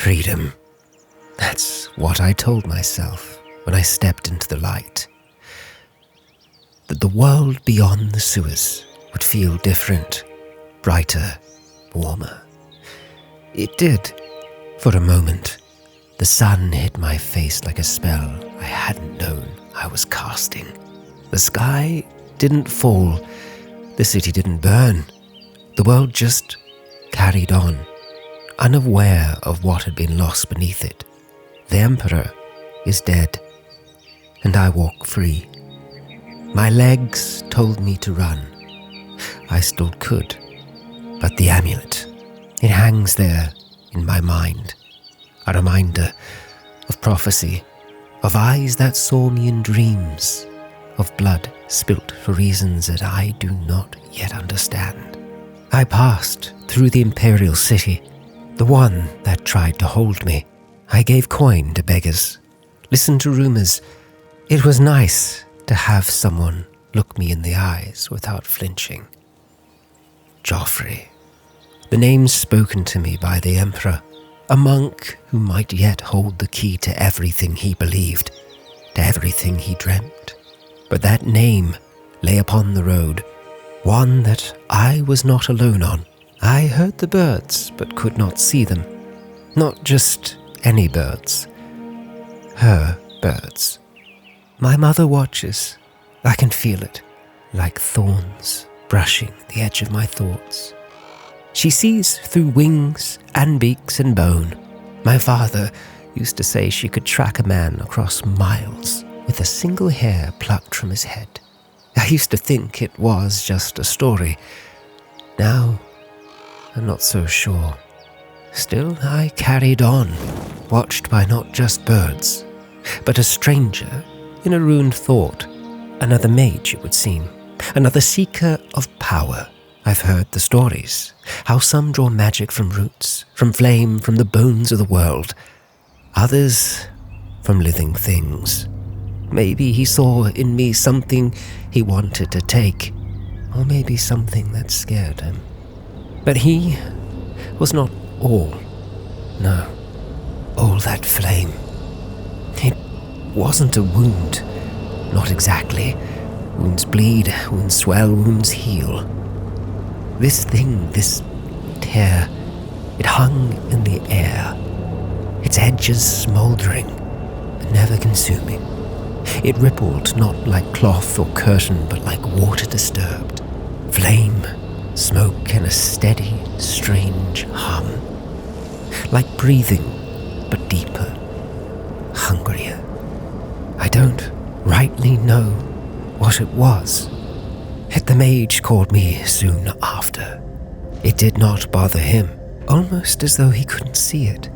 Freedom. That's what I told myself when I stepped into the light. That the world beyond the sewers would feel different, brighter, warmer. It did, for a moment. The sun hit my face like a spell I hadn't known I was casting. The sky didn't fall. The city didn't burn. The world just carried on, unaware of what had been lost beneath it. The Emperor is dead, and I walk free. My legs told me to run. I still could, but the amulet, it hangs there in my mind, a reminder of prophecy, of eyes that saw me in dreams, of blood spilt for reasons that I do not yet understand. I passed through the Imperial City, the one that tried to hold me. I gave coin to beggars, listened to rumors. It was nice to have someone look me in the eyes without flinching. Joffrey, the name spoken to me by the Emperor, a monk who might yet hold the key to everything he believed, to everything he dreamt. But that name lay upon the road, one that I was not alone on. I heard the birds, but could not see them. Not just any birds. Her birds. My mother watches. I can feel it, like thorns brushing the edge of my thoughts. She sees through wings and beaks and bone. My father used to say she could track a man across miles with a single hair plucked from his head. I used to think it was just a story. Now, I'm not so sure. Still, I carried on, watched by not just birds, but a stranger in a ruined thought. Another mage, it would seem. Another seeker of power. I've heard the stories, how some draw magic from roots, from flame, from the bones of the world. Others from living things. Maybe he saw in me something he wanted to take, or maybe something that scared him. But he was not all. No, all that flame. It wasn't a wound. Not exactly. Wounds bleed, wounds swell, wounds heal. This thing, this tear, it hung in the air, its edges smouldering, but never consuming. It rippled not like cloth or curtain, but like water disturbed. Flame, smoke, and a steady, strange hum. Like breathing, but deeper, hungrier. I don't rightly know what it was. Yet the mage called me soon after. It did not bother him, almost as though he couldn't see it.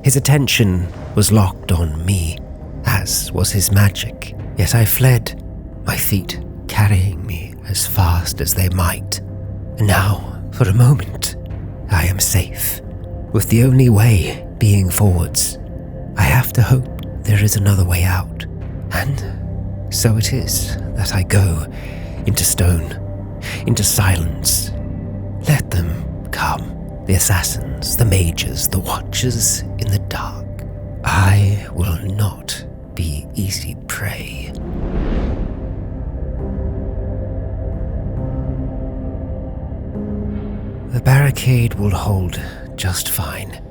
His attention was locked on me, as was his magic. Yet I fled, my feet carrying me as fast as they might. And now, for a moment, I am safe, with the only way being forwards. I have to hope there is another way out, and so it is that I go into stone, into silence. Let them come, the assassins, the mages, the watchers in the dark. I will not be easy prey. The barricade will hold just fine.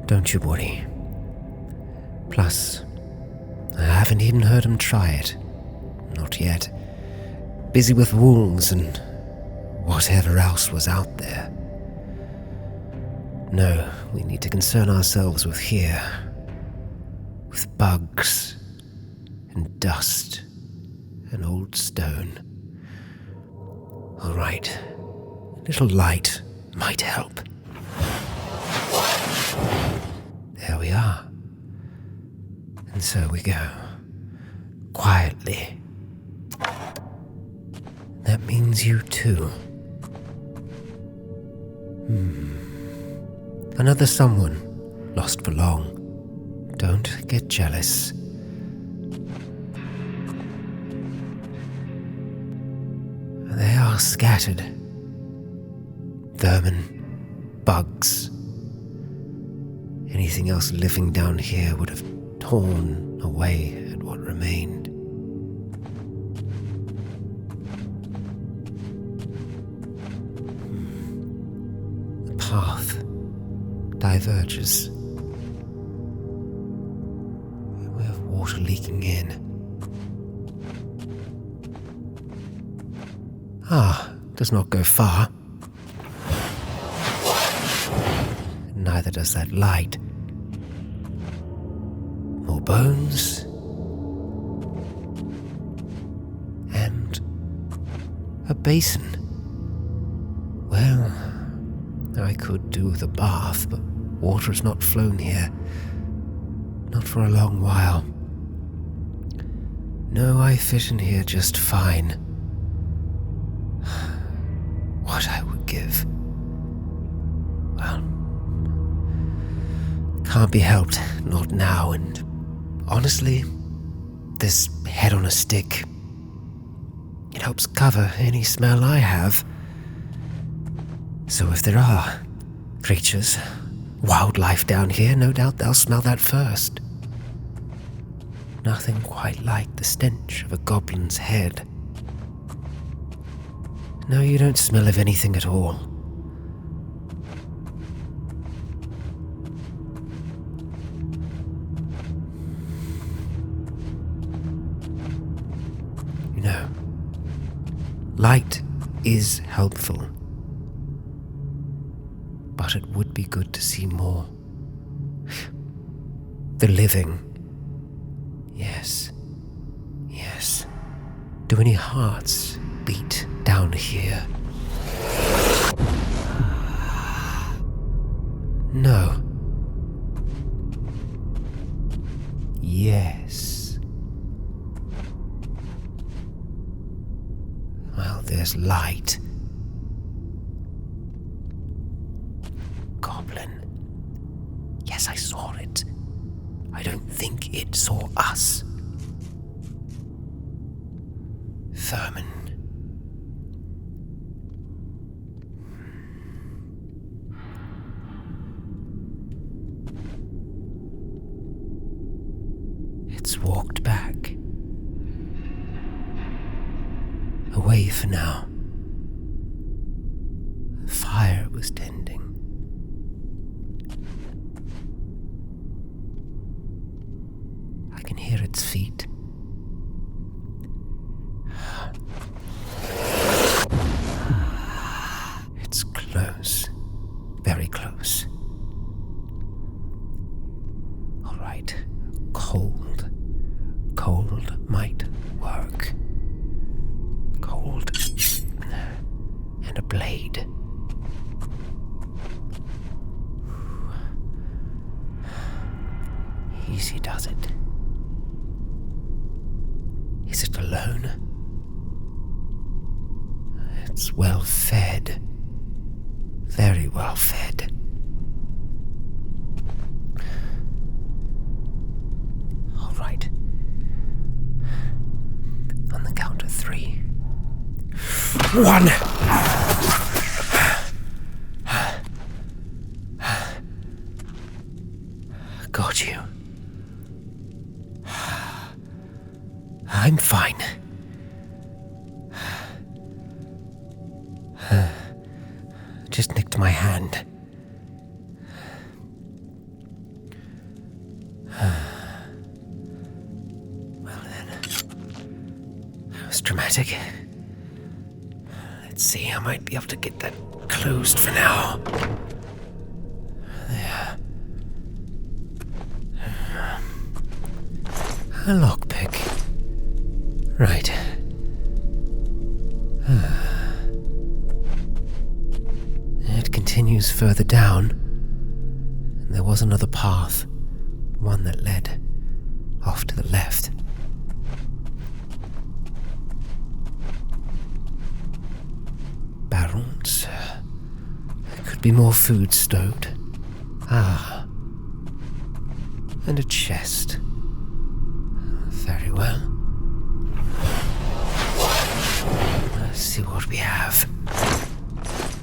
Don't you worry. Plus, I haven't even heard him try it. Not yet. Busy with wolves and whatever else was out there. No, we need to concern ourselves with here. With bugs and dust and old stone. All right, a little light might help. There we are. And so we go. Quietly. That means you too. Another someone, lost for long. Don't get jealous. They are scattered. Vermin, bugs. Anything else living down here would have torn away at what remained. The path diverges. We have water leaking in. Does not go far. Neither does that light. More bones. And a basin. Well, I could do with a bath, but water has not flown here. Not for a long while. No, I fit in here just fine. What I would give. Well, can't be helped, not now, and honestly, this head on a stick, it helps cover any smell I have. So if there are creatures, wildlife down here, no doubt they'll smell that first. Nothing quite like the stench of a goblin's head. No, you don't smell of anything at all. You know, light is helpful, but it would be good to see more. The living. Yes. Yes. Do any hearts beat down here? No. Yes. Well, there's light. Goblin. Yes, I saw it. I don't think it saw us. Vermin. It's walked back. Away for now. Fire was tending. I can hear its feet. It's close. Very close. All right. Cold. Cold might work. Cold. And a blade. Easy does it. Is it alone? It's well fed. Very well fed. All right. On the count of 3. 1! Got you. I'm fine. Just nicked my hand. Well then, that was dramatic. Let's see, I might be able to get that closed for now. There. A lockpick. Right. It continues further down, and there was another path, one that led off to the left. Barrels. There could be more food stowed. And a chest. Very well. Let's see what we have.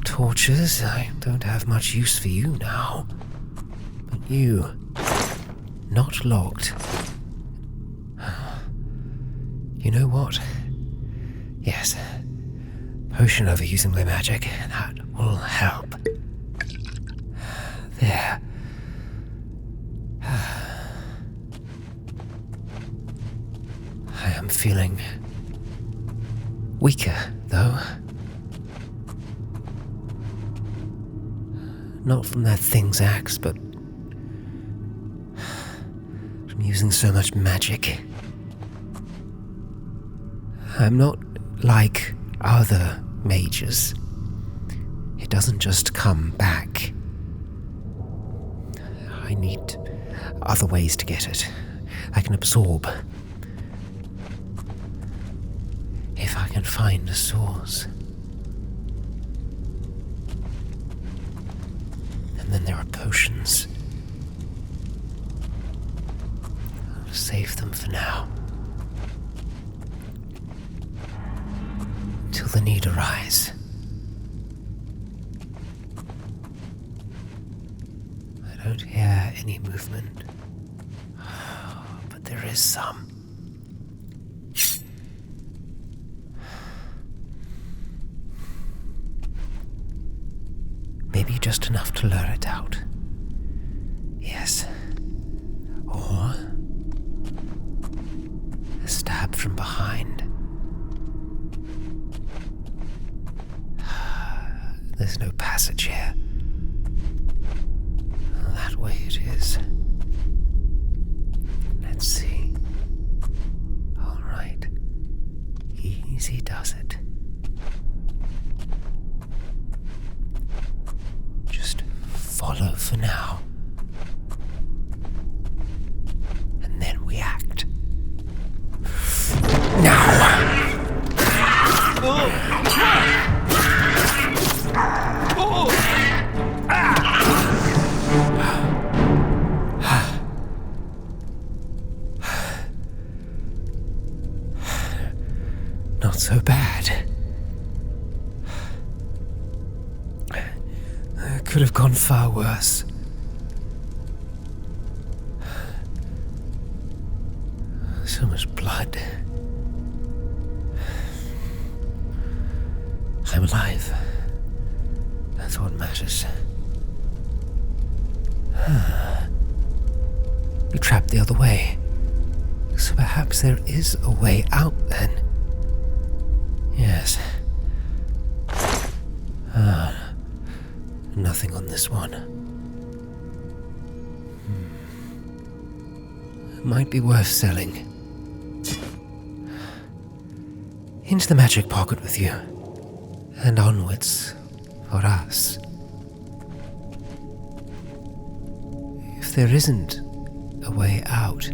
Torches. I don't have much use for you now. But You. Not locked. You know what? Yes. Potion overusing my magic. That will help. There. I am feeling weaker, though. Not from that thing's axe, but from using so much magic. I'm not like other mages. It doesn't just come back. I need other ways to get it. I can absorb. If I can find a source. And then there are potions. I'll save them for now. Until the need arise. I don't hear any movement. But there is some. Maybe just enough to lure it out. Yes. Or a stab from behind. There's no passage here. That way it is. Let's see. All right. Easy does it. Just follow for now. And then we act. Now! Not so bad. Could have gone far worse. So much blood. I'm alive. That's what matters. You trapped the other way. So perhaps there is a way out then. Yes. Nothing on this one. Might be worth selling. Into the magic pocket with you. And onwards for us. If there isn't a way out,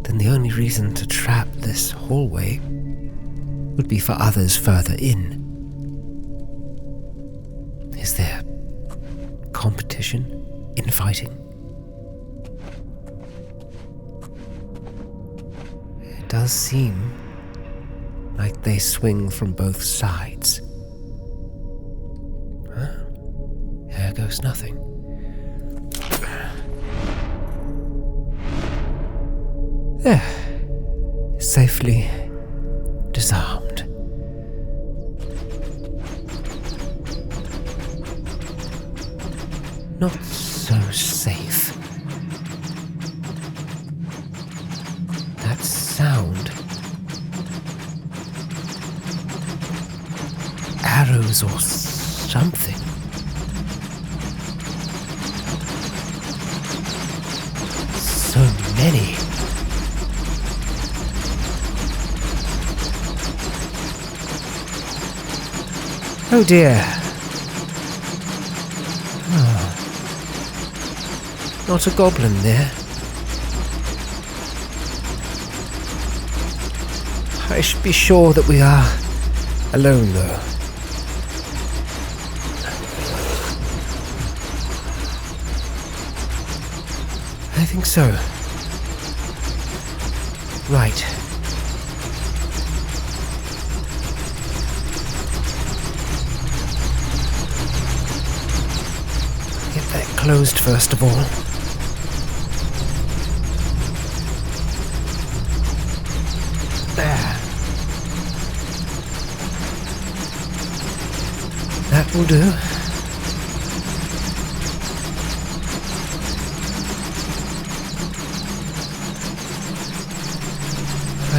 then the only reason to trap this hallway would be for others further in. Is there competition? Infighting? It does seem like they swing from both sides. There goes nothing. There. Safely disarmed. Not so safe. That sound. Arrows or something. So many. Oh dear. Not a goblin there. I should be sure that we are alone, though. I think so. Right. Get that closed first of all. There. That will do.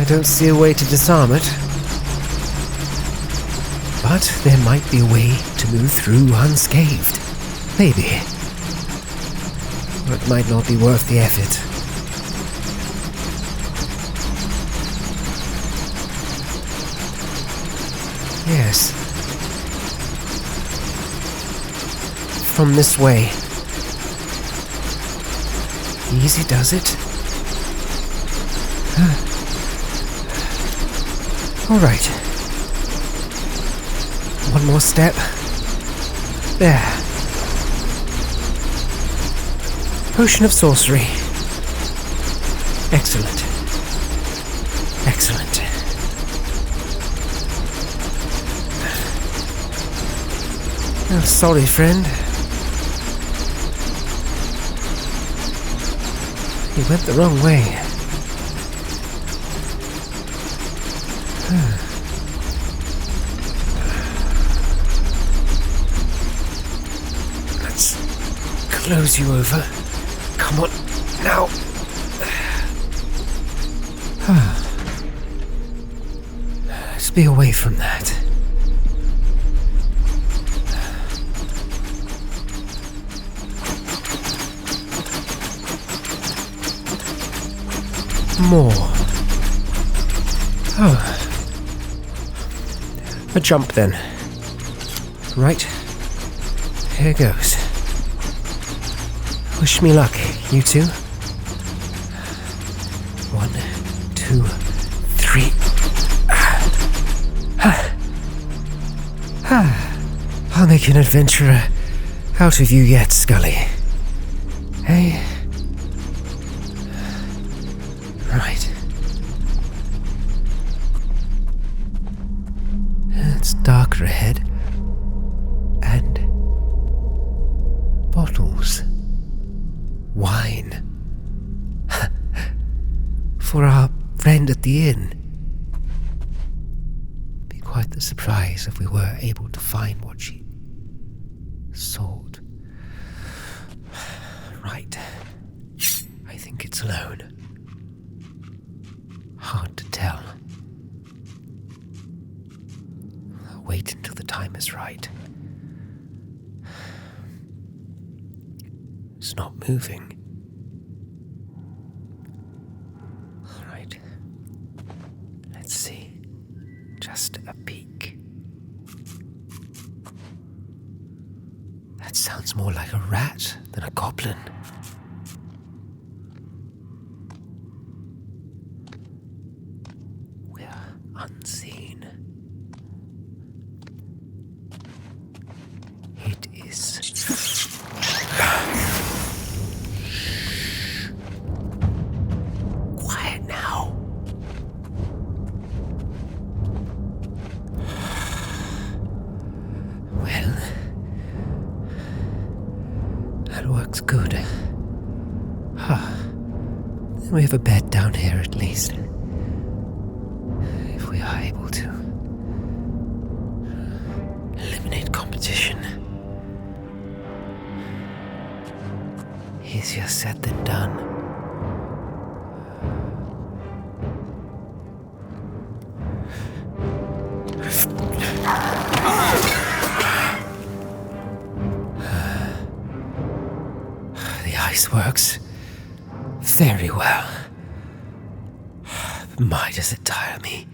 I don't see a way to disarm it. But there might be a way to move through unscathed. Maybe. Or it might not be worth the effort. Yes. From this way. Easy does it. All right. One more step. There. Potion of sorcery. Excellent. Excellent. Oh, sorry, friend. You went the wrong way. Let's close you over. Come on, now. Let's be away from that. More. Oh. A jump then. Right. Here goes. Wish me luck, you two. 1, 2, 3. I'll make an adventurer out of you yet, Scully. Hey? Right. It's darker ahead. And bottles. Wine. For our friend at the inn. Be quite the surprise if we were able to find what she sought. Right. I think it's alone. Hard to tell. I'll wait until the time is right. It's not moving. All right. Let's see. Just a peek. That sounds more like a rat than a goblin. Unseen. It is. Quiet now. Well, that works good. We have a bed down here at least. We are able to eliminate competition. Easier said than done. The ice works very well. My, does it tire me.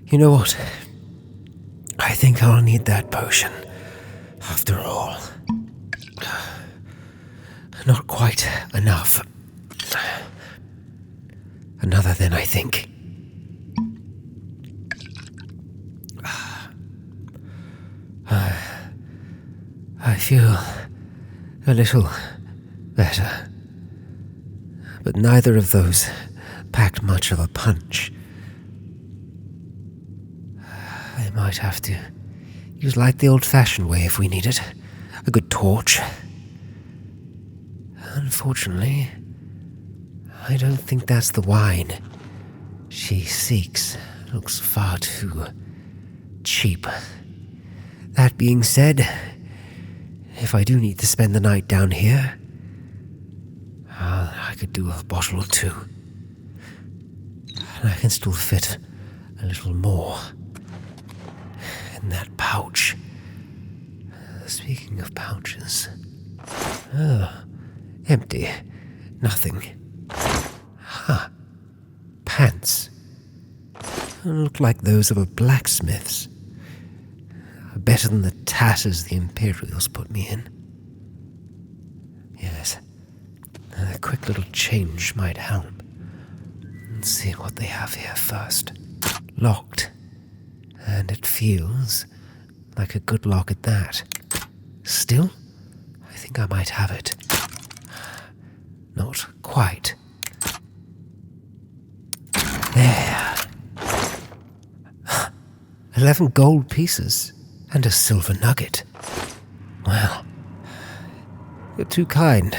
You know what? I think I'll need that potion, after all. Not quite enough. Another then, I think. I feel a little better. But neither of those packed much of a punch. I might have to use like the old-fashioned way if we need it. a good torch. Unfortunately, I don't think that's the wine she seeks. Looks far too cheap. That being said, if I do need to spend the night down here, I could do a bottle or two. And I can still fit a little more in that pouch. Speaking of pouches. Oh, empty. Nothing. Huh. Pants. Look like those of a blacksmith's. Better than the tatters the Imperials put me in. Yes. A quick little change might help. Let's see what they have here first. Locked. And it feels like a good lock at that. Still, I think I might have it. Not quite. There. 11 gold pieces and a silver nugget. Well, you're too kind.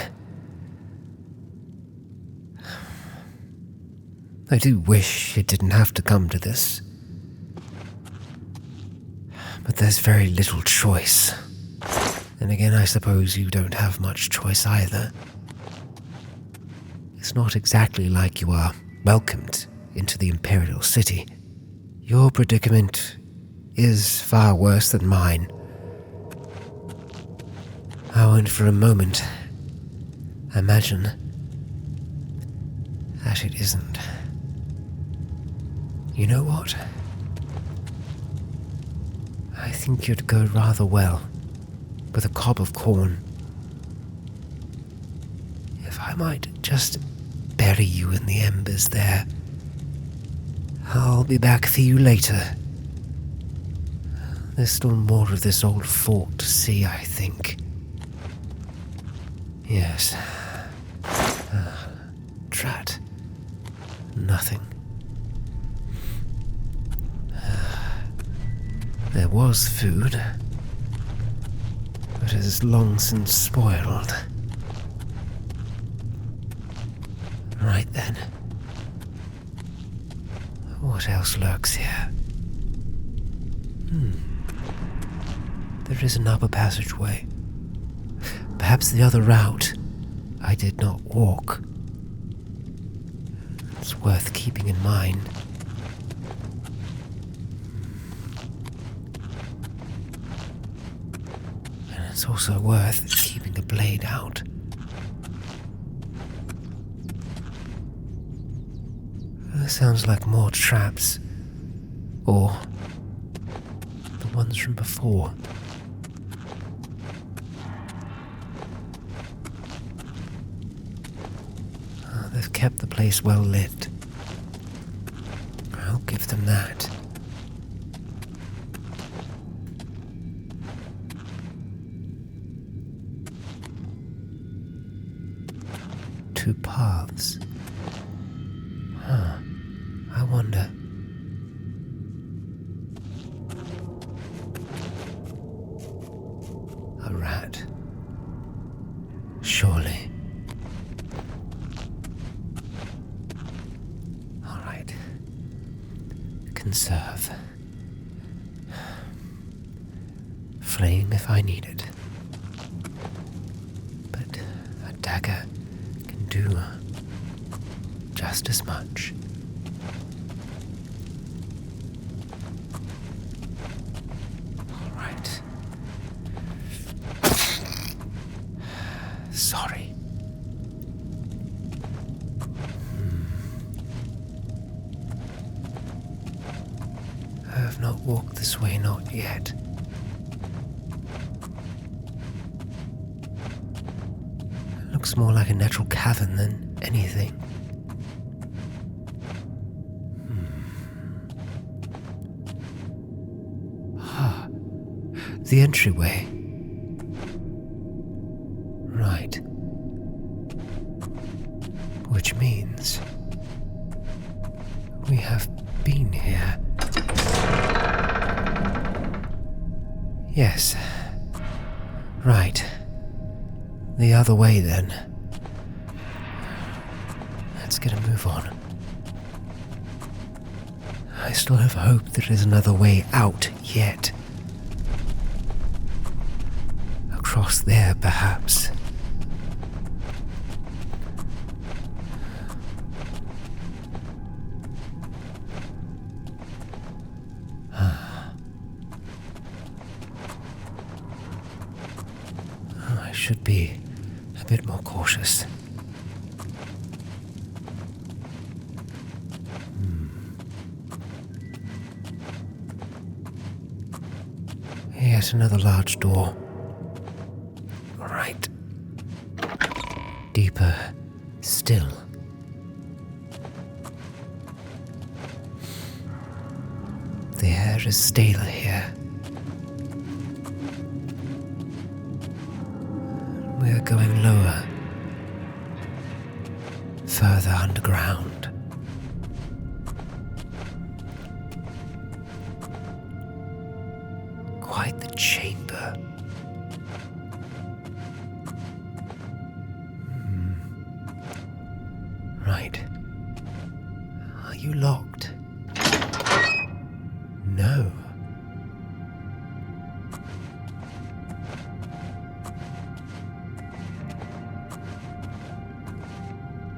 I do wish it didn't have to come to this. But there's very little choice. And again, I suppose you don't have much choice either. It's not exactly like you are welcomed into the Imperial City. Your predicament is far worse than mine. I won't for a moment imagine that it isn't. You know what? I think you'd go rather well with a cob of corn. If I might just bury you in the embers there. I'll be back for you later. There's still more of this old fort to see, I think. Yes. Drat. Nothing. There was food, but it is long since spoiled. Right then. What else lurks here? There is an upper passageway. Perhaps the other route I did not walk. It's worth keeping in mind. And it's also worth keeping the blade out. That sounds like more traps. Or the ones from before. They've kept the place well lit. I'll give them that. Two paths. I wonder. A rat. Surely. All right. Conserve. Flame if I need it. But a dagger can do just as much. Sorry. I have not walked this way, not yet. It looks more like a natural cavern than anything. The entryway. Right. Which means we have been here. Yes. Right. The other way, then. Let's get a move on. I still have hope there is another way out yet. Across there, perhaps. I should be a bit more cautious. Yet another large door. All right. Deeper still. The air is staler here. We are going lower, further underground. Quite the chamber. Right. Are you locked? No.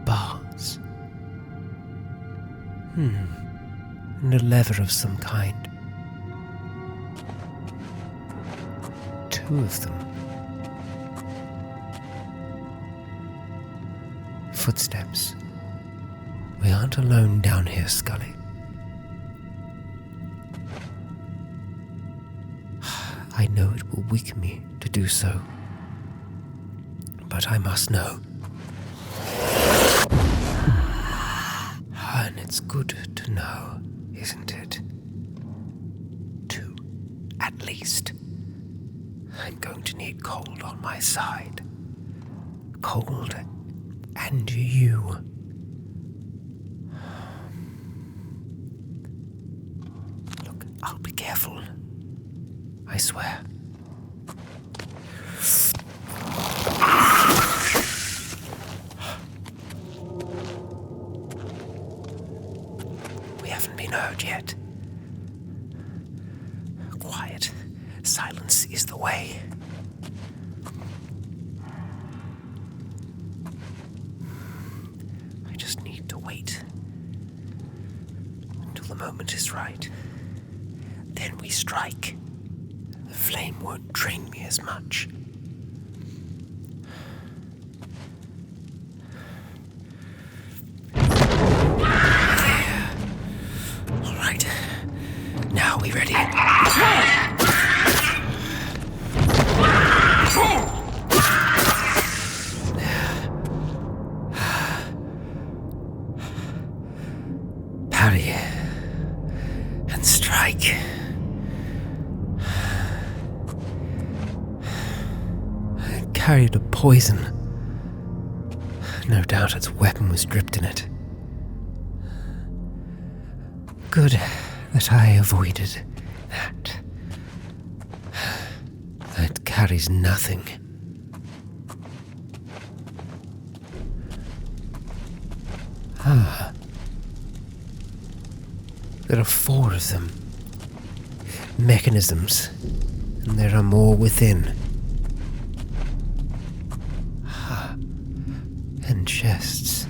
Bars. And a lever of some kind. Two of them. Footsteps. We aren't alone down here, Scully. I know it will weaken me to do so, but I must know. And it's good to know, isn't it? Two, at least. I'm going to need Cold on my side. Cold and you. Look, I'll be careful. I swear. We haven't been heard yet. Quiet. Silence is the way. I just need to wait until the moment is right. Then we strike. The flame won't drain me as much. Yeah. All right. Now we ready? Parry and strike. It carried a poison. No doubt its weapon was dripped in it. Good that I avoided that. It carries nothing. There are 4 of them. Mechanisms. And there are more within. And chests.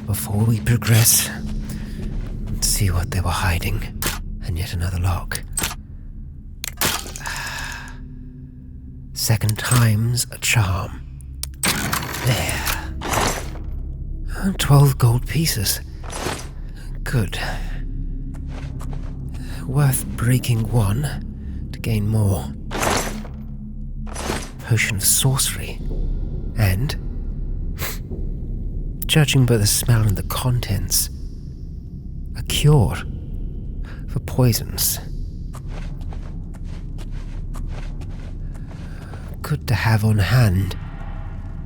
Before we progress, let's see what they were hiding. And yet another lock. Second time's a charm. There. 12 gold pieces. Good. Worth breaking 1 to gain more. Potion of sorcery. And, judging by the smell and the contents, a cure for poisons. Good to have on hand,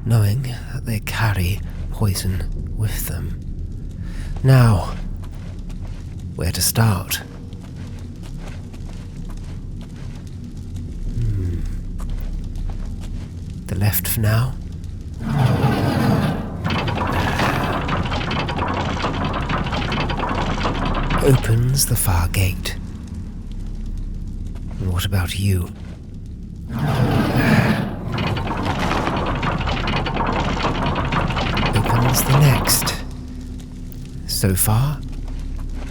knowing that they carry poison with them. Now, where to start? the left for now. Opens the far gate. And what about you? Opens the next. So far,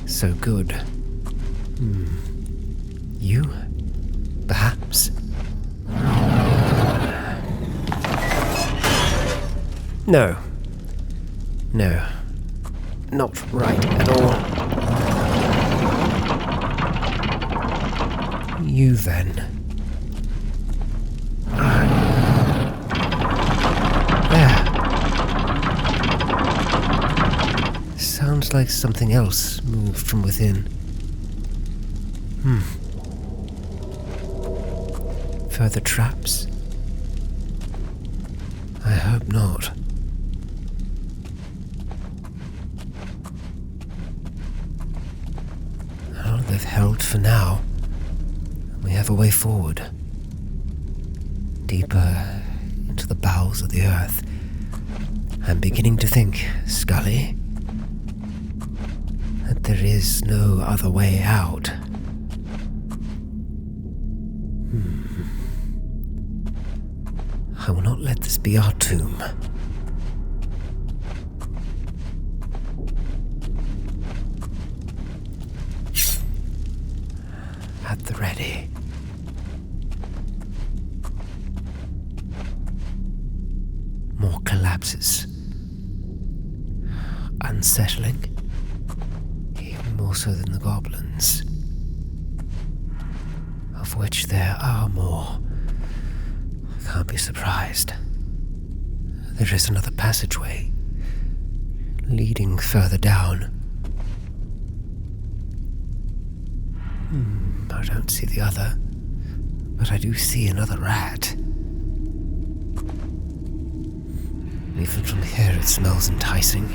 so good. You, perhaps? No. No. Not right at all. You then. There. Sounds like something else moved from within. Further traps? I hope not. Oh, they've held for now. We have a way forward. Deeper into the bowels of the earth. I'm beginning to think, Scully, that there is no other way out. I will not let this be our tomb. At the ready. More collapses. Unsettling. Even more so than the goblins. Of which there are more. Can't be surprised. There is another passageway leading further down. I don't see the other, but I do see another rat. Even from here it smells enticing.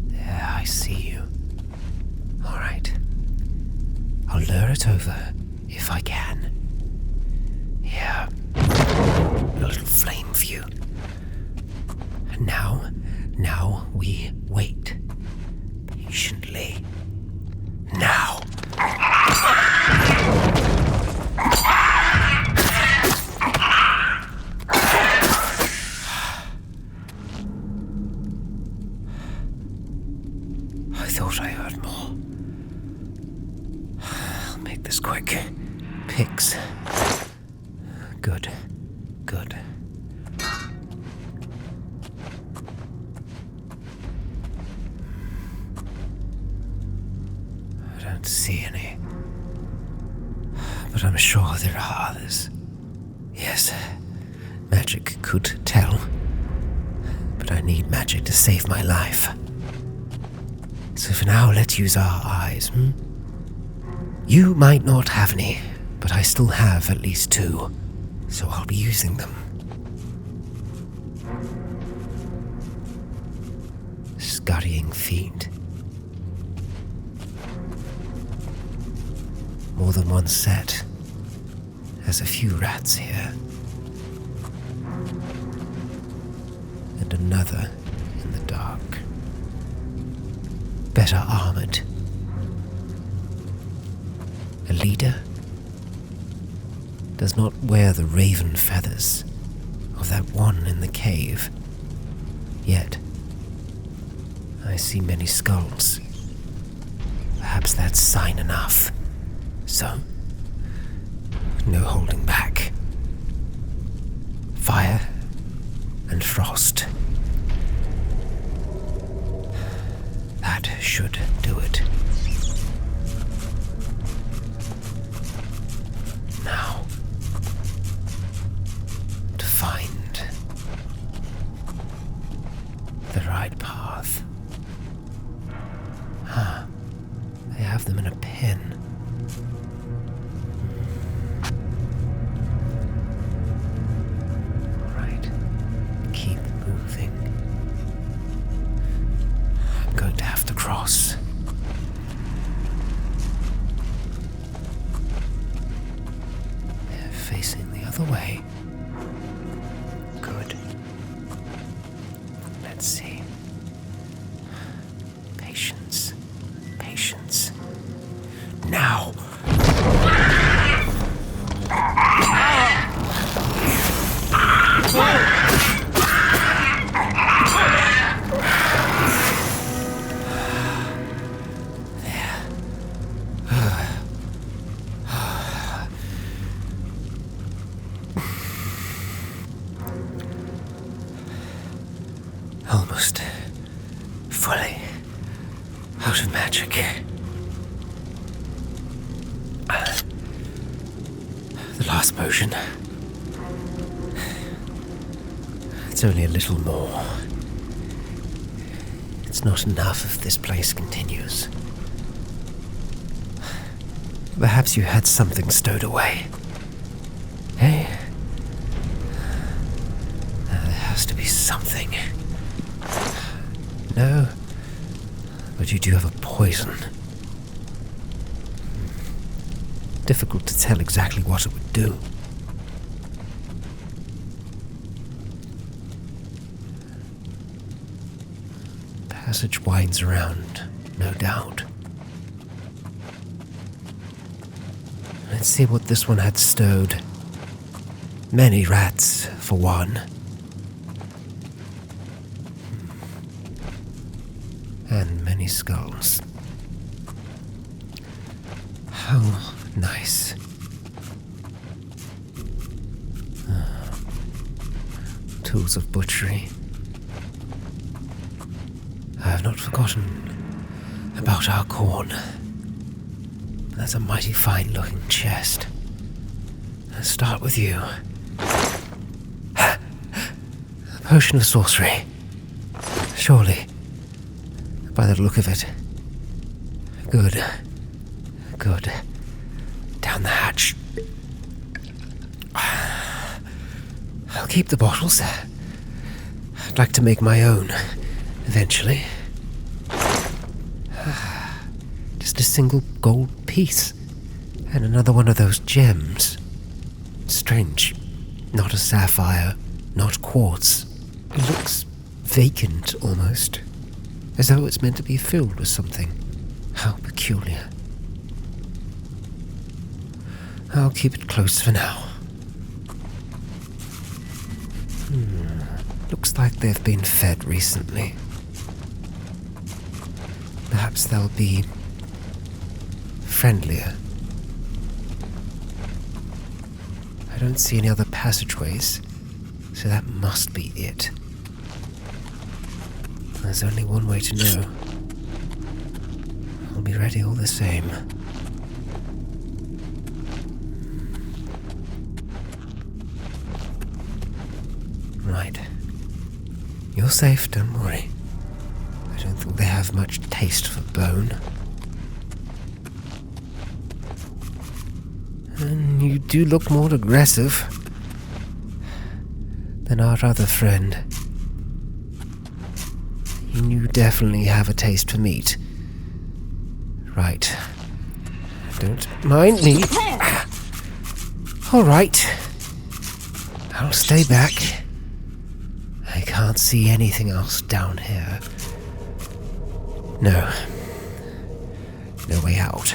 There, I see you. I'll lure it over, if I can. Here. A little flame for you. And now we wait. Patiently. Now. I thought I heard more. This quick. Pigs. Good. I don't see any. But I'm sure there are others. Yes, magic could tell. But I need magic to save my life. So for now, let's use our eyes, You might not have any, but I still have at least 2, so I'll be using them. Scurrying feet. More than one set. There's a few rats here. And another in the dark. Better armored. A leader does not wear the raven feathers of that one in the cave. Yet, I see many skulls. Perhaps that's sign enough. So, no holding back. Fire and frost. That should do it. Now, to find the right path. They have them in a pen. Right. Keep moving. I'm going to have to cross. Let's see. Patience. Patience. Now! Almost fully out of magic. The last potion. It's only a little more. It's not enough if this place continues. Perhaps you had something stowed away. Hey? There has to be something. No, but you do have a poison. Difficult to tell exactly what it would do. Passage winds around, no doubt. Let's see what this one had stowed. Many rats, for one. And many skulls. How nice. Tools of butchery. I have not forgotten about our corn. That's a mighty fine-looking chest. Let's start with you. A potion of sorcery. Surely. By the look of it. Good. Good. Down the hatch. I'll keep the bottles. I'd like to make my own, eventually. Just a single gold piece. And another one of those gems. Strange. Not a sapphire, not quartz. It looks vacant, almost. As though it's meant to be filled with something. How peculiar. I'll keep it close for now. Looks like they've been fed recently. Perhaps they'll be friendlier. I don't see any other passageways, so that must be it. There's only one way to know. I'll be ready all the same. Right. You're safe, don't worry. I don't think they have much taste for bone. And you do look more aggressive than our other friend. You definitely have a taste for meat. Right. Don't mind me. All right. I'll stay back. I can't see anything else down here. No. No way out.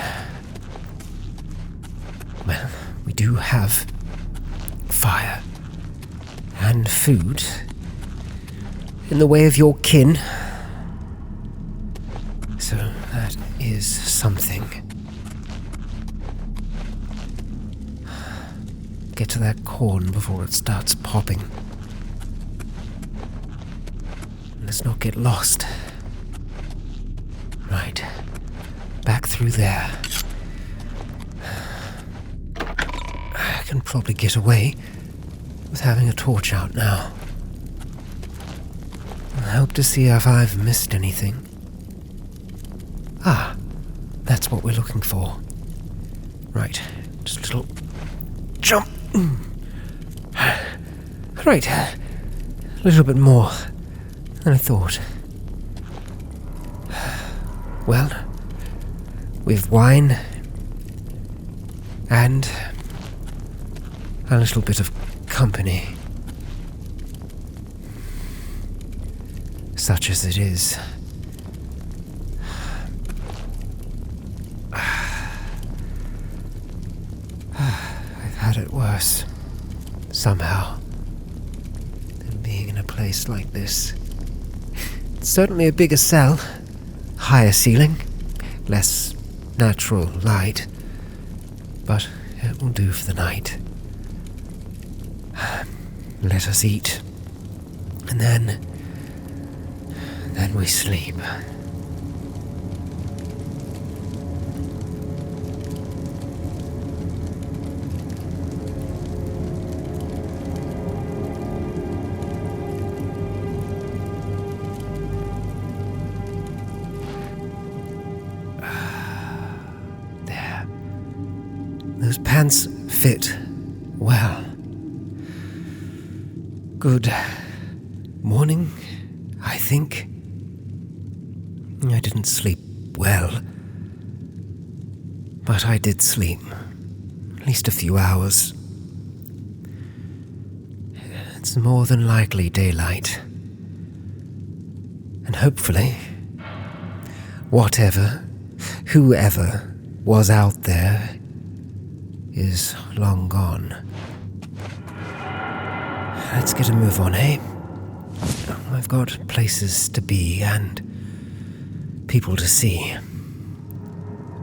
Well, we do have fire and food in the way of your kin. So that is something. Get to that corn before it starts popping. Let's not get lost. Right. Back through there. I can probably get away with having a torch out now. I hope to see if I've missed anything. Ah, that's what we're looking for. Right, just a little jump. Right, a little bit more than I thought. Well, we've wine and a little bit of company. such as it is. I've had it worse, somehow, than being in a place like this. It's certainly a bigger cell, higher ceiling, less natural light, but it will do for the night. Let us eat, and then we sleep. There. Those pants fit well. Good morning, I think. I didn't sleep well, but I did sleep. At least a few hours. It's more than likely daylight. And hopefully, whoever was out there is long gone. Let's get a move on, eh? I've got places to be and people to see.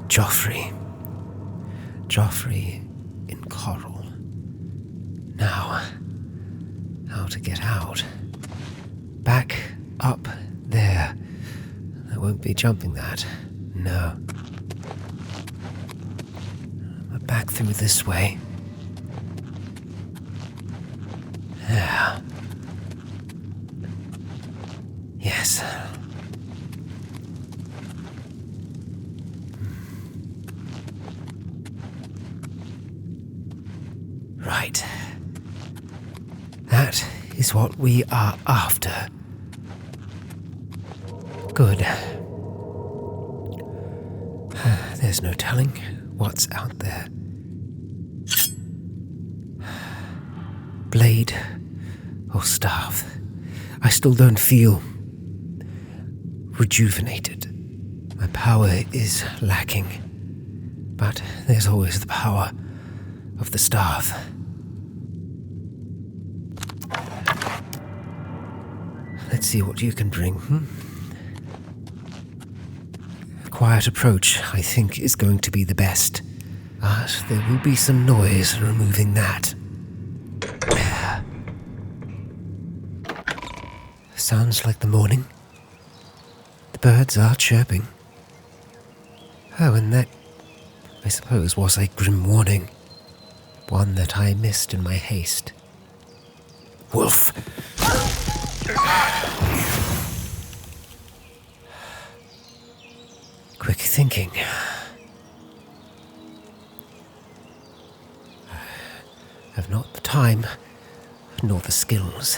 Joffrey in Chorrol. Now, how to get out? Back up there. I won't be jumping that. No. But back through this way. There. Yes. Right. That is what we are after. Good. There's no telling what's out there. Blade or staff, I still don't feel rejuvenated. My power is lacking, but there's always the power of the staff. Let's see what you can bring. A quiet approach, I think, is going to be the best. But there will be some noise removing that. Sounds like the morning. The birds are chirping. Oh, and that, I suppose, was a grim warning. One that I missed in my haste. Wolf! Quick thinking. I've not the time, nor the skills,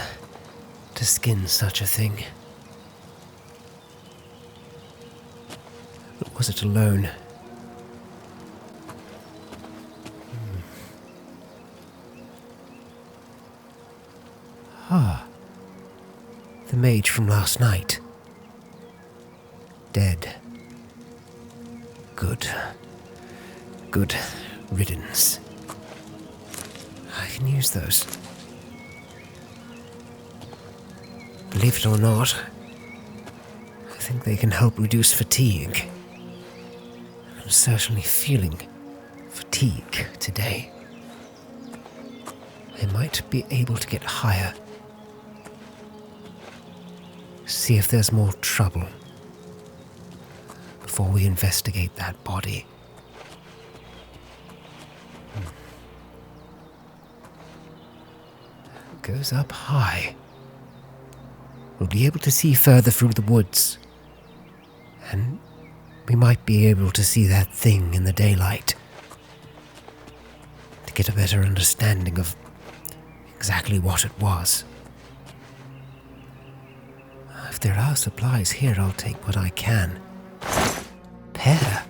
to skin such a thing. But was it alone? The mage from last night. Dead. Good riddance. I can use those. Believe it or not, I think they can help reduce fatigue. I'm certainly feeling fatigue today. I might be able to get higher. See if there's more trouble before we investigate that body. Goes up high. We'll be able to see further through the woods. And we might be able to see that thing in the daylight. To get a better understanding of exactly what it was. If there are supplies here, I'll take what I can. Pear.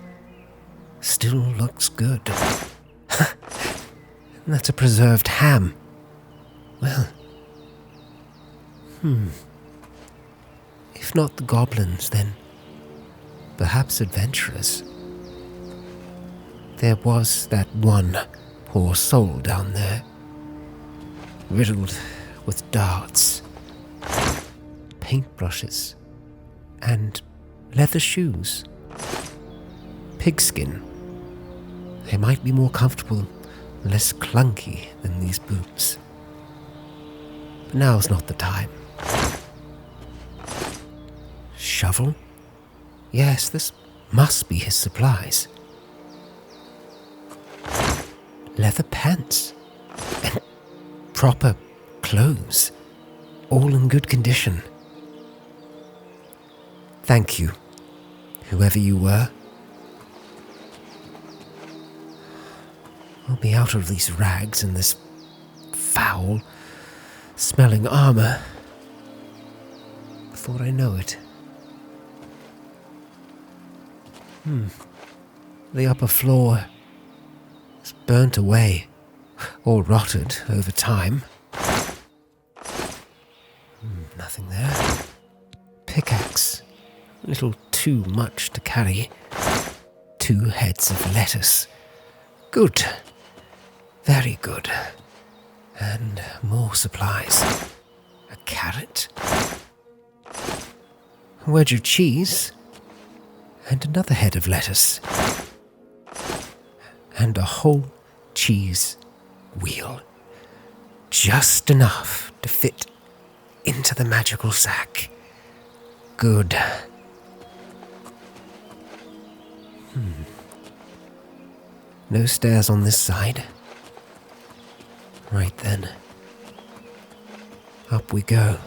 Still looks good. That's a preserved ham. Well. If not the goblins, then perhaps adventurers. There was that one poor soul down there, riddled with darts, paintbrushes, and leather shoes. Pigskin. They might be more comfortable and less clunky than these boots. But now's not the time. Shovel? Yes, this must be his supplies. Leather pants and proper clothes, all in good condition. Thank you, whoever you were. I'll be out of these rags and this foul-smelling armor before I know it. The upper floor is burnt away or rotted over time. Nothing there. Pickaxe. A little too much to carry. 2 heads of lettuce. Good. Very good. And more supplies. A carrot. A wedge of cheese. And another head of lettuce. And a whole cheese wheel. Just enough to fit into the magical sack. Good. No stairs on this side. Right then. Up we go.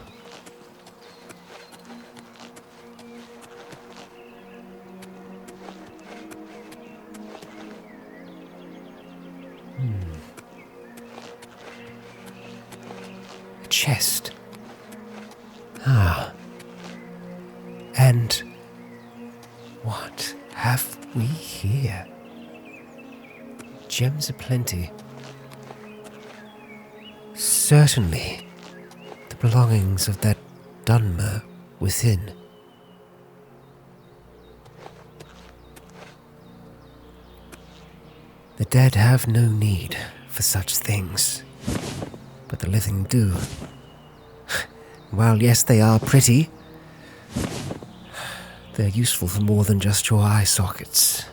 A chest. And what have we here? Gems aplenty. Certainly the belongings of that Dunmer within. The dead have no need for such things, but the living do. While yes, they are pretty, they're useful for more than just your eye sockets.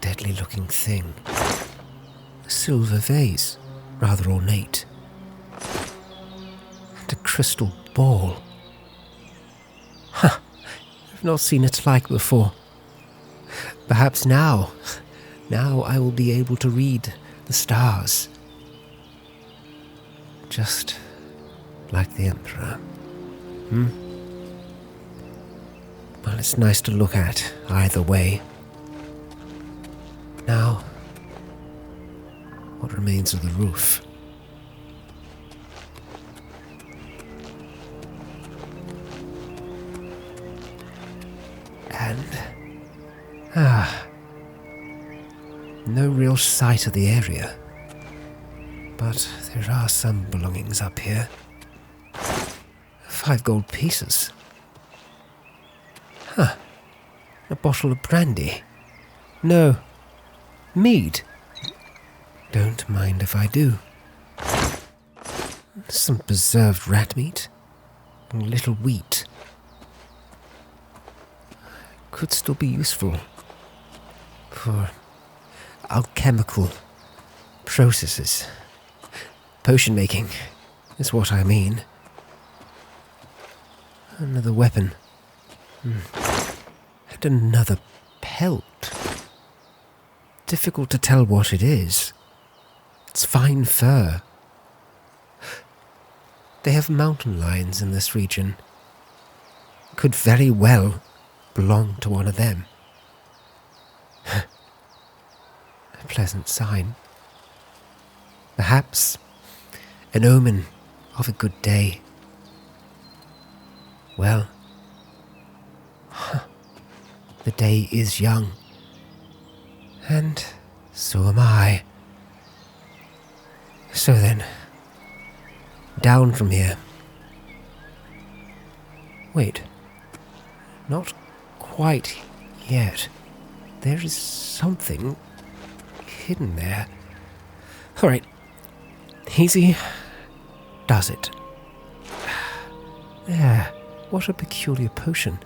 Deadly looking thing. A silver vase, rather ornate. And a crystal ball. I've not seen its like before. Perhaps now I will be able to read the stars. Just like the Emperor. Well, it's nice to look at, either way. Now, what remains of the roof? And, no real sight of the area. But there are some belongings up here. 5 gold pieces. A bottle of brandy. No. Mead. Don't mind if I do. Some preserved rat meat. And a little wheat. Could still be useful. For alchemical processes. Potion making is what I mean. Another weapon. And another pelt. Difficult to tell what it is. It's fine fur. They have mountain lions in this region. Could very well belong to one of them. A pleasant sign. Perhaps an omen of a good day. Well, the day is young. And so am I. So then, down from here, Wait. Not quite yet. There is something hidden there. Alright. Easy does it. There. What a peculiar potion.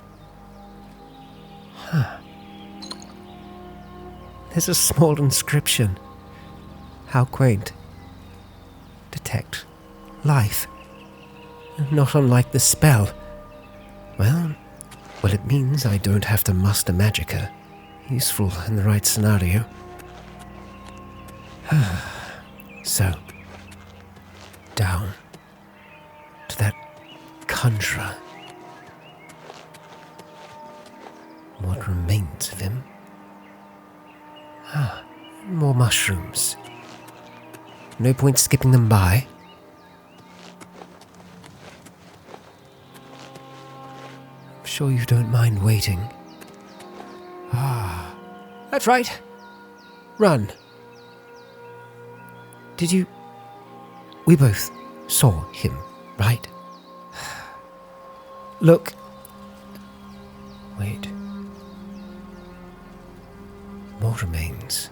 Huh. There's a small inscription. How quaint. Detect life. Not unlike the spell. Well, it means I don't have to muster magicka. Useful in the right scenario. So, down to that conjurer. What remains of him? More mushrooms. No point skipping them by. I'm sure you don't mind waiting. That's right. Run. Did you... We both saw him, right? Look. Wait. More remains.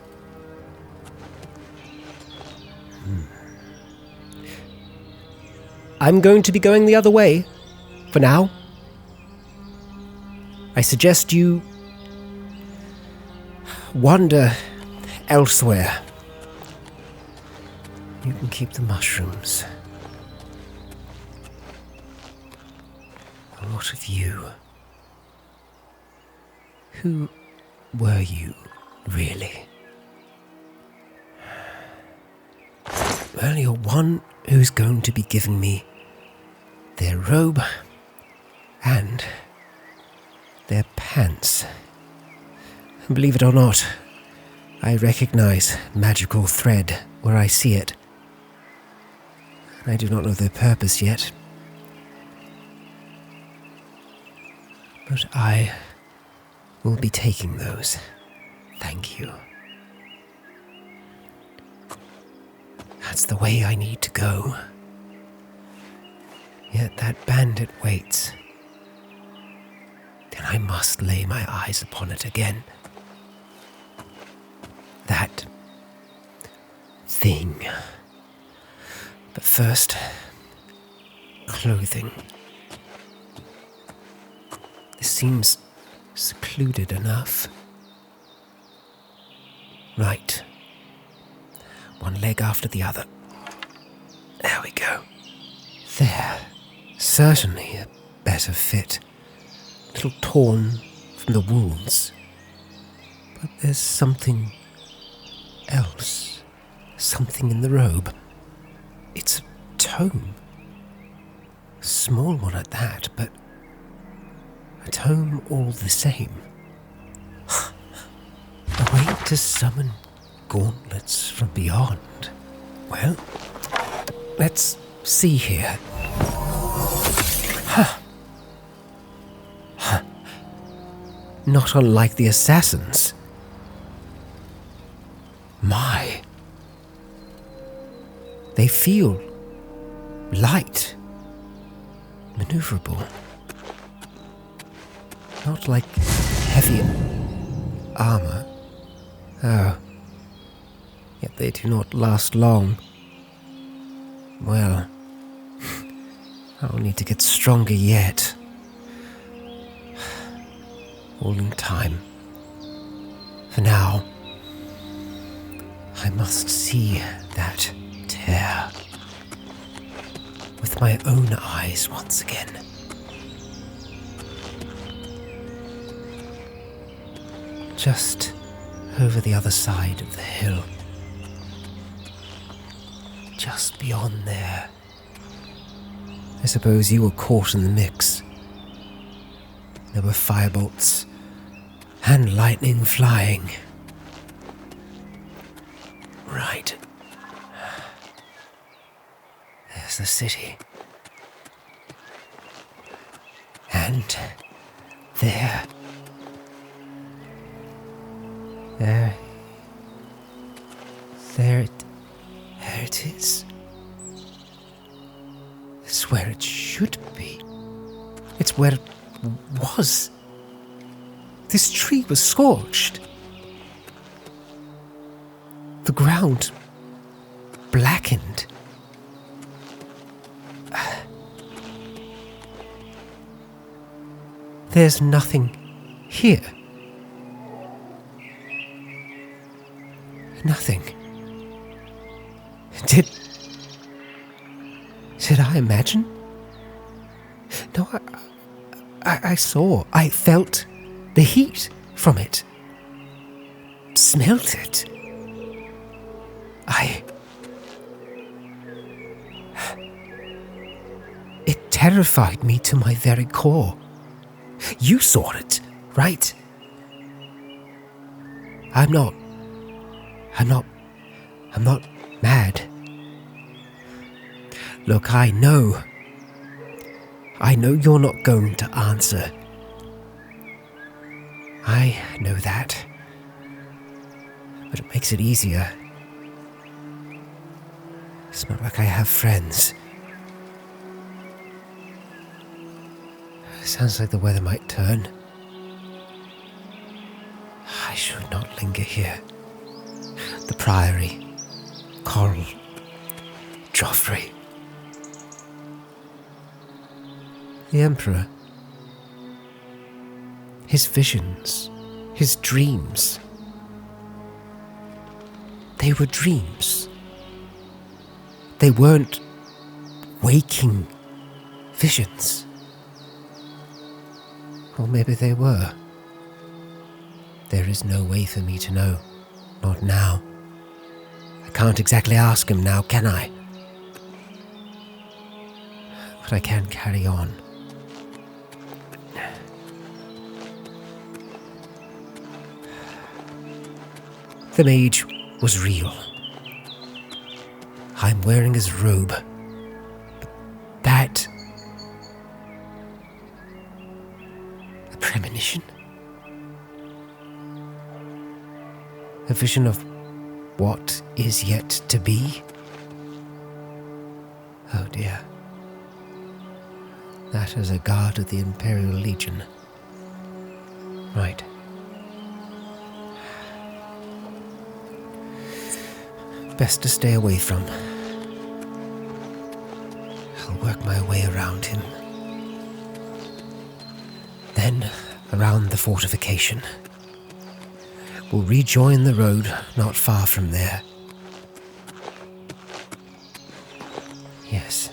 I'm going to be going the other way, for now. I suggest you wander elsewhere. You can keep the mushrooms. And what of you? Who were you, really? Well, you're one who's going to be giving me their robe and their pants. And believe it or not, I recognize magical thread where I see it. And I do not know their purpose yet. But I will be taking those. Thank you. That's the way I need to go. Yet that bandit waits. Then I must lay my eyes upon it again. That thing. But first, clothing. This seems secluded enough. Right. One leg after the other. There we go. There. Certainly a better fit. A little torn from the wounds. But there's something else. Something in the robe. It's a tome. A small one at that, but a tome all the same. A way to summon gauntlets from beyond. Well, let's see here. Not unlike the assassins. My. They feel light, maneuverable. Not like heavy armor. Oh. Yet they do not last long. Well, I'll need to get stronger yet. All in time. For now, I must see that tear with my own eyes once again. Just over the other side of the hill. Just beyond there. I suppose you were caught in the mix. There were firebolts and lightning flying. Right. There's the city. And there. There it is. It's where it should be. It's where it was. This tree was scorched. The ground blackened. There's nothing here. Nothing. Did I imagine? No, I saw, I felt the heat from it. Smelt it. It terrified me to my very core. You saw it, right? I'm not mad. Look, I know you're not going to answer. I know that. But it makes it easier. It's not like I have friends. Sounds like the weather might turn. I should not linger here. The Priory, Chorrol, Joffrey. The Emperor. His visions, his dreams. They were dreams. They weren't waking visions. Or maybe they were. There is no way for me to know. Not now. I can't exactly ask him now, can I? But I can carry on. The Mage was real. I'm wearing his robe. That... a premonition? A vision of what is yet to be? Oh dear. That is a guard of the Imperial Legion. Right. Best to stay away from. I'll work my way around him. Then, around the fortification. We'll rejoin the road not far from there. Yes.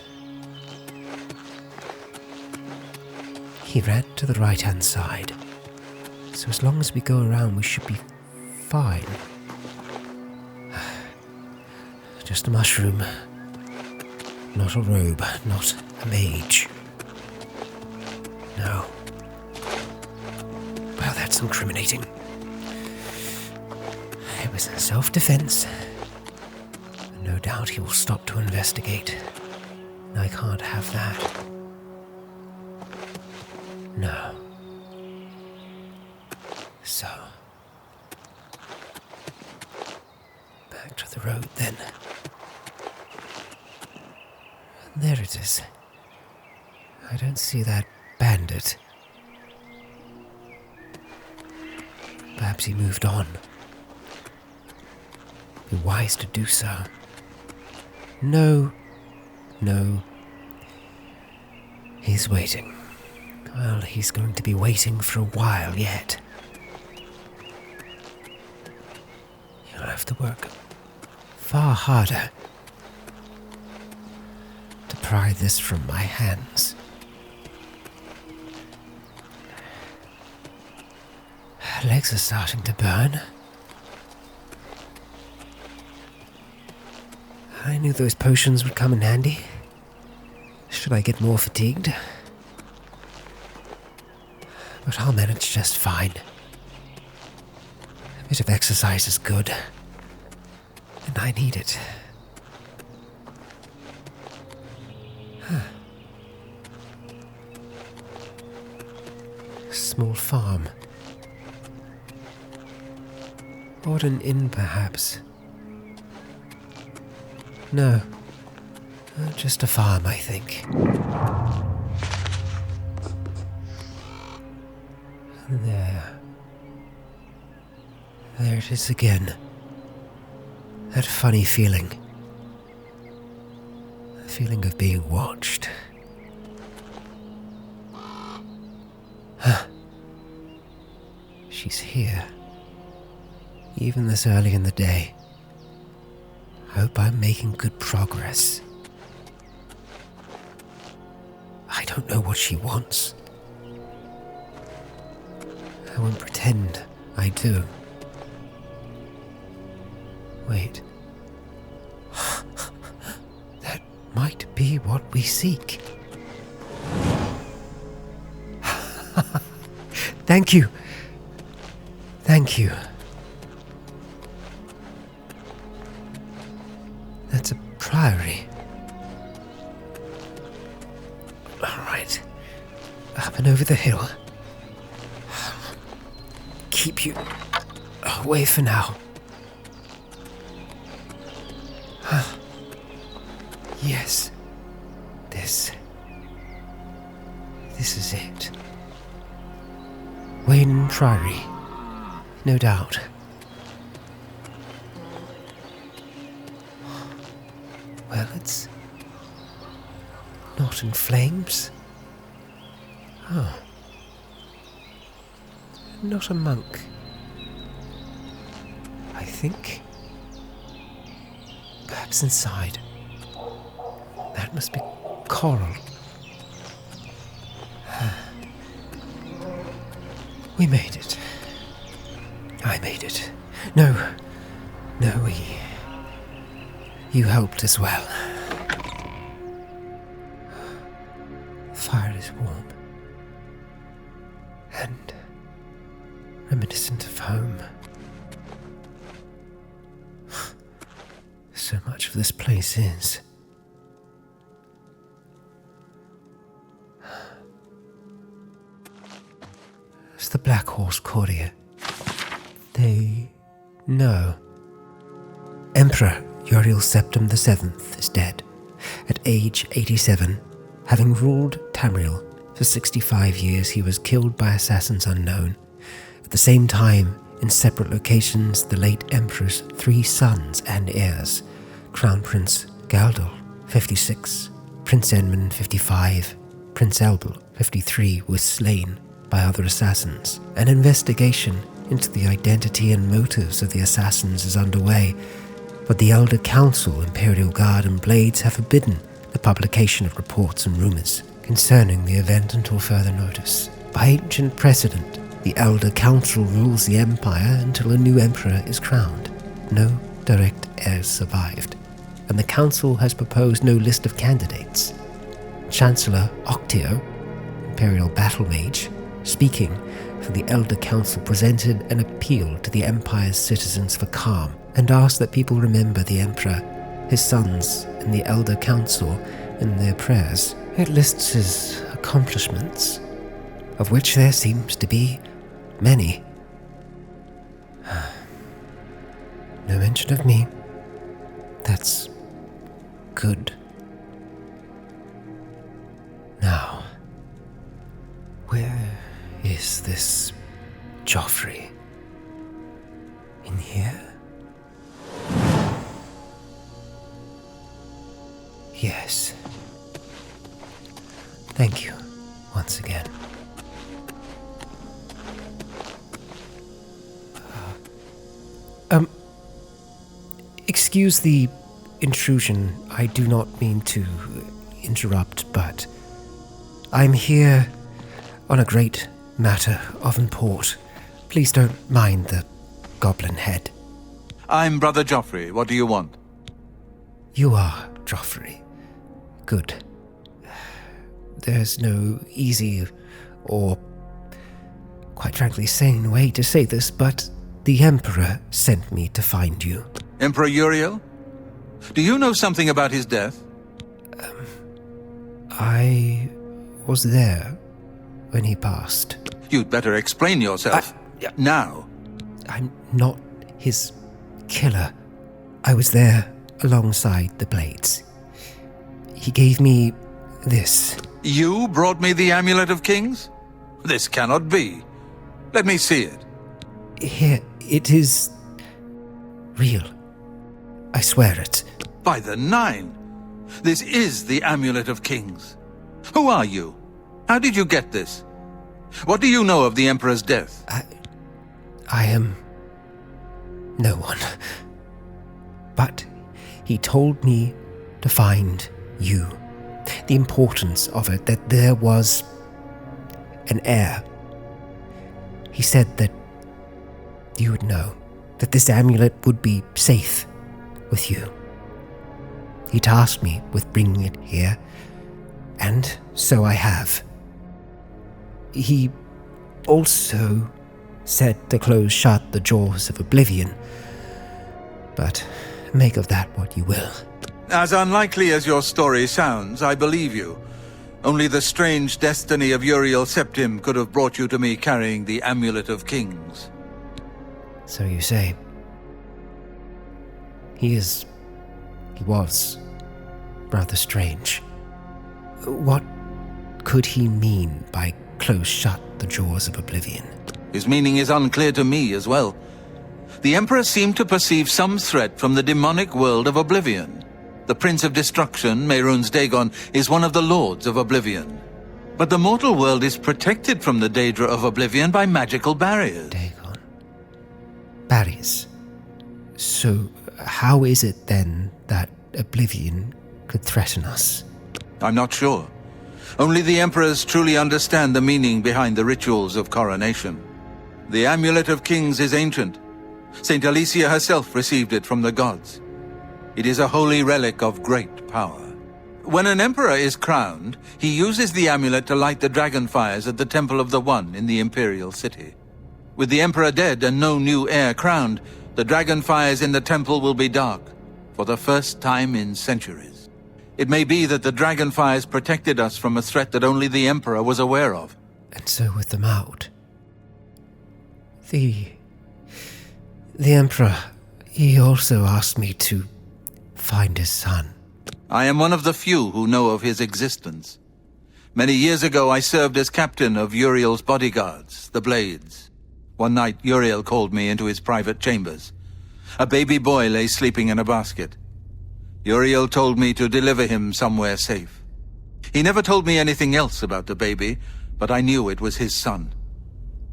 He ran to the right-hand side. So as long as we go around, we should be fine. Just a mushroom. Not a robe, not a mage. No. Well, that's incriminating. It was in self-defense. No doubt he will stop to investigate. I can't have that. No. So... back to the road, then. There it is. I don't see that bandit. Perhaps he moved on. Be wise to do so. No. He's waiting. Well, he's going to be waiting for a while yet. You'll have to work far harder to pry this from my hands. Legs are starting to burn. I knew those potions would come in handy. Should I get more fatigued? But I'll manage just fine. A bit of exercise is good. And I need it. Small farm. Or an inn, perhaps. No. Just a farm, I think. There. There it is again. That funny feeling. The feeling of being watched. She's here. Even this early in the day. I hope I'm making good progress. I don't know what she wants. I won't pretend I do. Wait. That might be what we seek. Thank you. Thank you. That's a priory. All right. Up and over the hill. Keep you away for now. Yes. This is it. Wayne Priory. No doubt. Well, it's not in flames. Oh. Not a monk. I think. Perhaps inside. That must be Chorrol. We made it. I made it. No, you helped as well. The fire is warm. And reminiscent of home. So much of this place is. It's the Black Horse Courier. They know. Emperor Uriel Septim VII is dead, at age 87. Having ruled Tamriel for 65 years, he was killed by assassins unknown. At the same time, in separate locations, the late Emperor's 3 sons and heirs, Crown Prince Galdor, 56, Prince Edmund, 55, Prince Elbel, 53, was slain by other assassins. An investigation into the identity and motives of the assassins is underway, but the Elder Council, Imperial Guard, and Blades have forbidden the publication of reports and rumors concerning the event until further notice. By ancient precedent, the Elder Council rules the Empire until a new emperor is crowned. No direct heirs survived, and the Council has proposed no list of candidates. Chancellor Octio, Imperial Battle Mage, speaking for the Elder Council, presented an appeal to the Empire's citizens for calm and asked that people remember the Emperor, his sons, and the Elder Council in their prayers. It lists his accomplishments, of which there seems to be many. No mention of me. That's good. Now, where is this Joffrey? In here? Yes. Thank you, once again. Excuse the intrusion. I do not mean to interrupt, but I'm here on a great matter of import. Please don't mind the goblin head. I'm Brother Joffrey. What do you want? You are Joffrey. Good. There's no easy or, quite frankly, sane way to say this, but the Emperor sent me to find you. Emperor Uriel? Do you know something about his death? I was there when he passed. You'd better explain yourself. Now. I'm not his killer. I was there alongside the Blades. He gave me this. You brought me the Amulet of Kings? This cannot be. Let me see it. Here, it is real. I swear it. By the Nine! This is the Amulet of Kings. Who are you? How did you get this? What do you know of the Emperor's death? I am no one. But he told me to find you. The importance of it, that there was an heir. He said that you would know, that this amulet would be safe with you. He tasked me with bringing it here, and so I have. He also said to close shut the jaws of Oblivion, but make of that what you will. As unlikely as your story sounds, I believe you. Only the strange destiny of Uriel Septim could have brought you to me carrying the Amulet of Kings. So you say. He was rather strange. What could he mean by close shut the jaws of Oblivion? His meaning is unclear to me as well. The Emperor seemed to perceive some threat from the demonic world of Oblivion. The Prince of Destruction, Mehrunes Dagon, is one of the Lords of Oblivion. But the mortal world is protected from the Daedra of Oblivion by magical barriers. Dagon. Barriers. So how is it then that Oblivion could threaten us? I'm not sure. Only the Emperors truly understand the meaning behind the rituals of coronation. The Amulet of Kings is ancient. Saint Alicia herself received it from the gods. It is a holy relic of great power. When an emperor is crowned, he uses the amulet to light the dragon fires at the Temple of the One in the Imperial City. With the emperor dead and no new heir crowned, the dragon fires in the temple will be dark, for the first time in centuries. It may be that the dragon fires protected us from a threat that only the emperor was aware of. And so with them out, the emperor, he also asked me to find his son. I am one of the few who know of his existence. Many years ago I served as captain of Uriel's bodyguards, the Blades. One night Uriel called me into his private chambers. A baby boy lay sleeping in a basket. Uriel told me to deliver him somewhere safe. He never told me anything else about the baby, but I knew it was his son.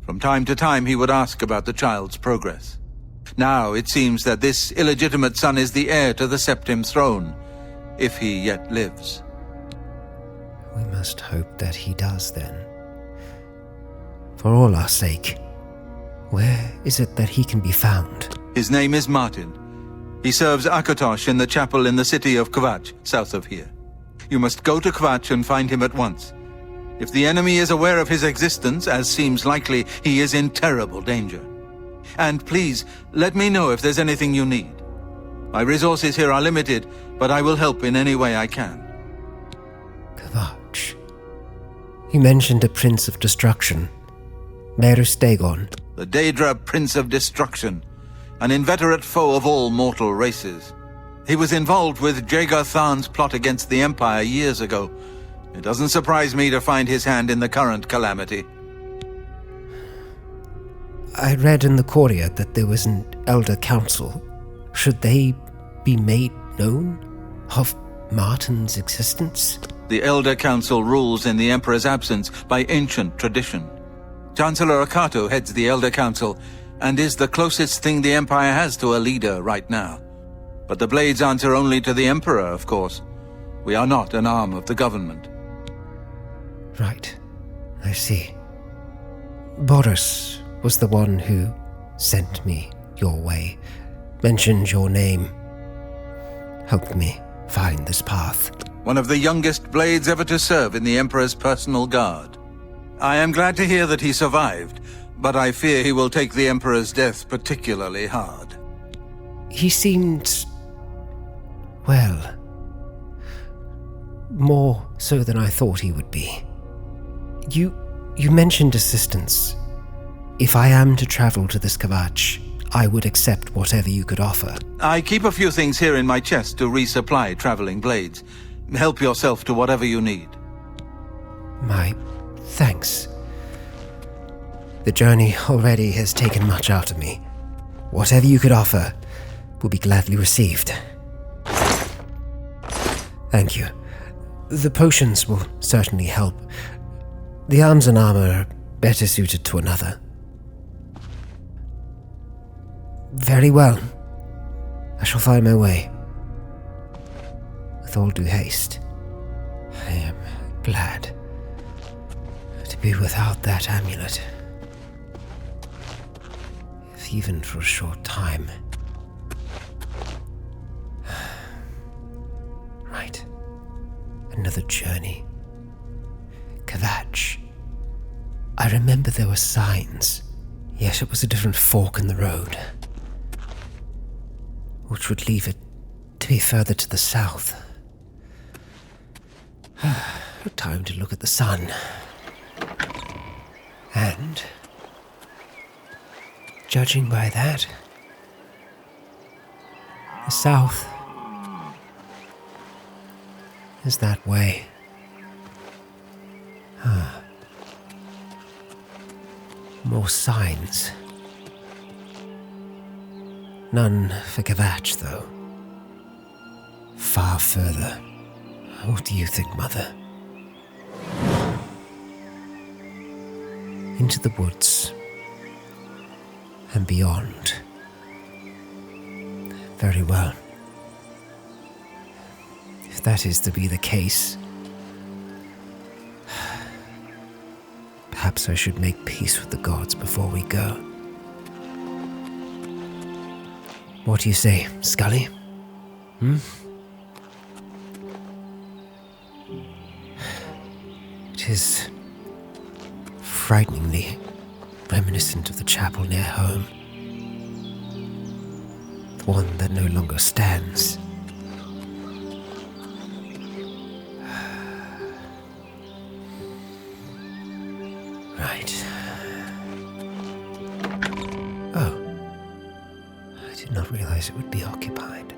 From time to time he would ask about the child's progress. Now it seems that this illegitimate son is the heir to the Septim throne, if he yet lives. We must hope that he does then. For all our sake, where is it that he can be found? His name is Martin. He serves Akatosh in the chapel in the city of Kvatch, south of here. You must go to Kvatch and find him at once. If the enemy is aware of his existence, as seems likely, he is in terrible danger. And please, let me know if there's anything you need. My resources here are limited, but I will help in any way I can. Kvatch. You mentioned a Prince of Destruction. Mehrunes Dagon. The Daedra Prince of Destruction, an inveterate foe of all mortal races. He was involved with Jagar Tharn's plot against the Empire years ago. It doesn't surprise me to find his hand in the current calamity. I read in the Courier that there was an Elder Council. Should they be made known of Martin's existence? The Elder Council rules in the Emperor's absence by ancient tradition. Chancellor Akato heads the Elder Council and is the closest thing the Empire has to a leader right now. But the Blades answer only to the Emperor, of course. We are not an arm of the government. Right. I see. Boris was the one who sent me your way, mentioned your name, helped me find this path. One of the youngest Blades ever to serve in the Emperor's personal guard. I am glad to hear that he survived, but I fear he will take the Emperor's death particularly hard. He seemed, well, more so than I thought he would be. You mentioned assistance. If I am to travel to this Kvatch, I would accept whatever you could offer. I keep a few things here in my chest to resupply traveling Blades. Help yourself to whatever you need. My thanks. The journey already has taken much out of me. Whatever you could offer will be gladly received. Thank you. The potions will certainly help. The arms and armor are better suited to another. Very well. I shall find my way. With all due haste. I am glad to be without that amulet. If even for a short time. Right. Another journey. Kvatch. I remember there were signs, yet it was a different fork in the road, which would leave it to be further to the south. Time to look at the sun. And, judging by that, the south is that way. More signs. None for Kvatch, though. Far further. What do you think, Mother? Into the woods. And beyond. Very well. If that is to be the case, perhaps I should make peace with the gods before we go. What do you say, Scully? It is frighteningly reminiscent of the chapel near home. The one that no longer stands. Right. Oh. I did not realize it would be occupied.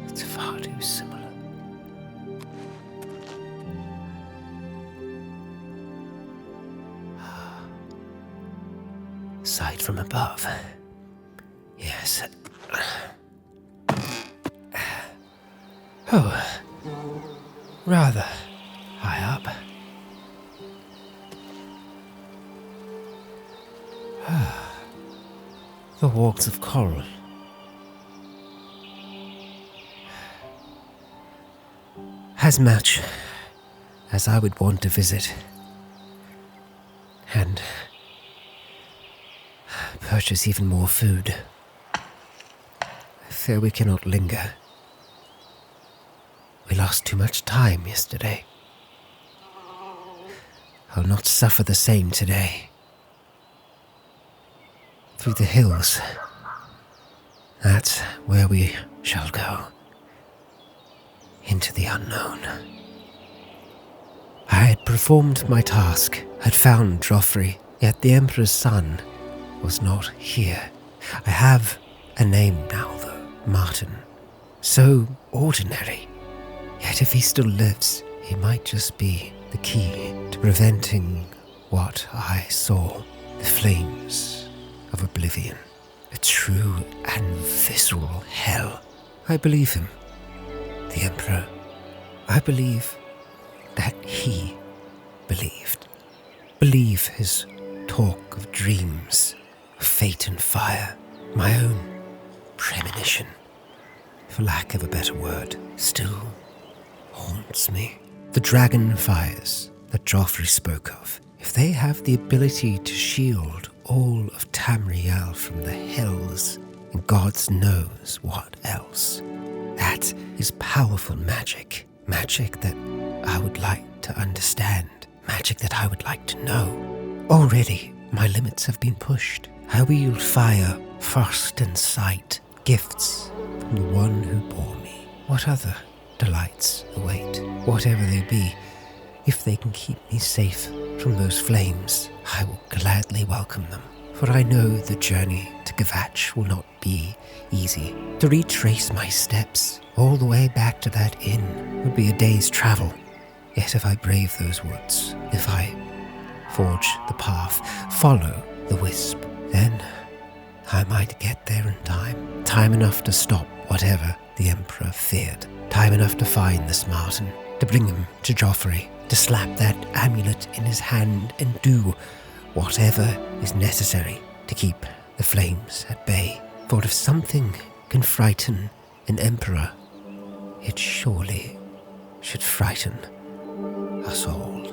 It's far too similar. Sight from above. Yes. Oh. Rather high up. The walks of Chorrol. As much as I would want to visit and purchase even more food, I fear we cannot linger. We lost too much time yesterday. I'll not suffer the same today. Through the hills. That's where we shall go. Into the unknown. I had performed my task, had found Joffrey, yet the Emperor's son was not here. I have a name now, though, Martin. So ordinary. Yet if he still lives, he might just be the key to preventing what I saw, the flames of Oblivion, a true and visceral hell. I believe him, the Emperor. I believe that he believed. Believe his talk of dreams, of fate and fire, my own premonition, for lack of a better word, still haunts me. The dragon fires that Joffrey spoke of, if they have the ability to shield all of Tamriel from the hills, and God knows what else, that is powerful magic. Magic that I would like to understand. Magic that I would like to know. Already, my limits have been pushed. I wield fire first in sight, gifts from the one who bore me. What other delights await? Whatever they be, if they can keep me safe from those flames, I will gladly welcome them. For I know the journey to Kvatch will not be easy. To retrace my steps all the way back to that inn would be a day's travel. Yet if I brave those woods, if I forge the path, follow the wisp, then I might get there in time. Time enough to stop whatever the Emperor feared. Time enough to find this Martin, to bring him to Joffrey, to slap that amulet in his hand and do whatever is necessary to keep the flames at bay. For if something can frighten an Emperor, it surely should frighten us all.